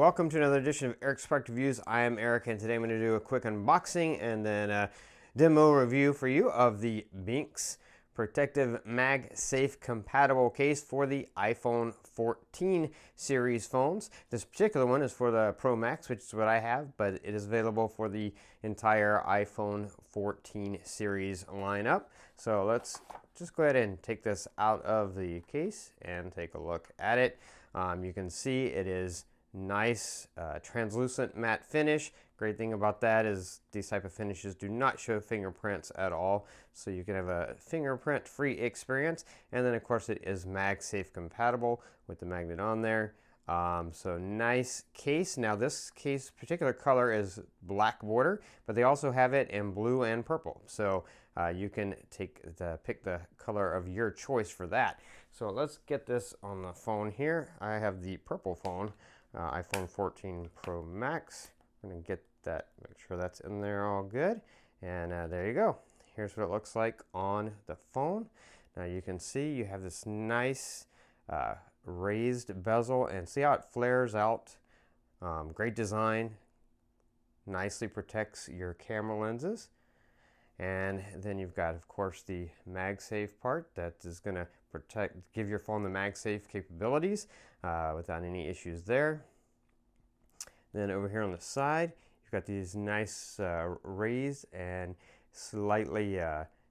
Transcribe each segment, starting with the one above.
welcome to another edition of Eric's Product Reviews. I am Eric, and today I'm going to do a quick unboxing and then a demo review for you of the BENKS Protective MagSafe compatible case for the iPhone 14 series phones. This particular one is for the Pro Max, which is what I have, but it is available for the entire iPhone 14 series lineup. So let's just go ahead and take this out of the case and take a look at it. You can see it is nice translucent matte finish. Great thing about that is these type of finishes do not show fingerprints at all, so you can have a fingerprint free experience. And then of course it is MagSafe compatible with the magnet on there. So nice case. Now this case particular color is black border, but they also have it in blue and purple, so you can pick the color of your choice for that. So let's get this on the phone here. I have the purple phone, iPhone 14 Pro Max. I'm going to get that, make sure that's in there all good. And there you go. Here's what it looks like on the phone. Now you can see you have this nice raised bezel, and see how it flares out. Great design. Nicely protects your camera lenses. And then you've got, of course, the MagSafe part that is going to give your phone the MagSafe capabilities without any issues there. Then over here on the side, you've got these nice raised and slightly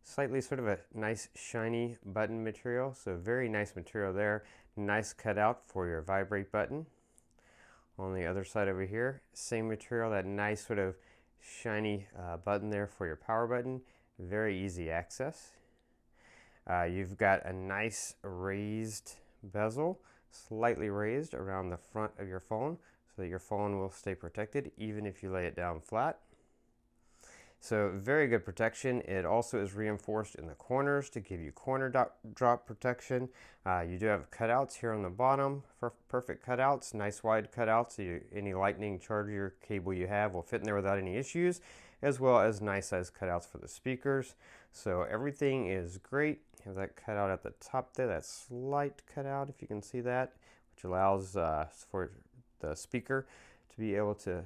sort of a nice shiny button material. So very nice material there. Nice cutout for your vibrate button. On the other side over here, same material, that nice sort of shiny button there for your power button. Very easy access. You've got a nice raised bezel, slightly raised around the front of your phone so that your phone will stay protected even if you lay it down flat. So very good protection. It also is reinforced in the corners to give you corner drop protection. You do have cutouts here on the bottom, for perfect cutouts, nice wide cutouts, so any lightning charger cable you have will fit in there without any issues, as well as nice size cutouts for the speakers. So everything is great. You have that cutout at the top there, that slight cutout, if you can see that, which allows for the speaker to be able to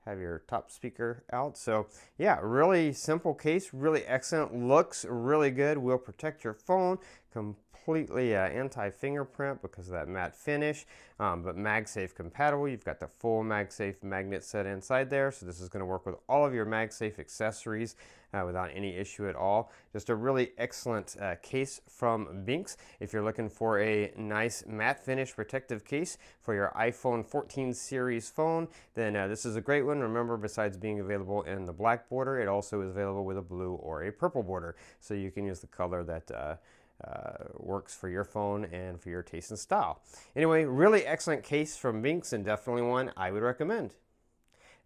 have your top speaker out. So yeah, really simple case, really excellent, looks really good, will protect your phone, completely anti-fingerprint because of that matte finish, but MagSafe compatible. You've got the full MagSafe magnet set inside there, so this is going to work with all of your MagSafe accessories without any issue at all. Just a really excellent case from BENKS. If you're looking for a nice matte finish protective case for your iPhone 14 series phone, then this is a great one. Remember, besides being available in the black border, it also is available with a blue or a purple border, so you can use the color that works for your phone and for your taste and style. Anyway, really excellent case from BENKS, and definitely one I would recommend.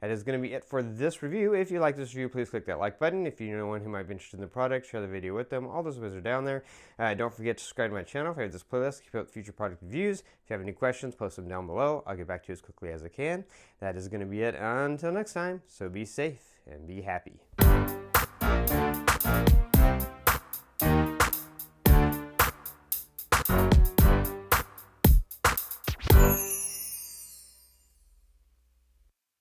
That is going to be it for this review. If you like this review, please click that like button. If you know anyone who might be interested in the product, share the video with them. All those ways are down there. Don't forget to subscribe to my channel if you have this playlist. Keep up with future product reviews. If you have any questions, post them down below. I'll get back to you as quickly as I can. That is going to be it until next time. So be safe and be happy.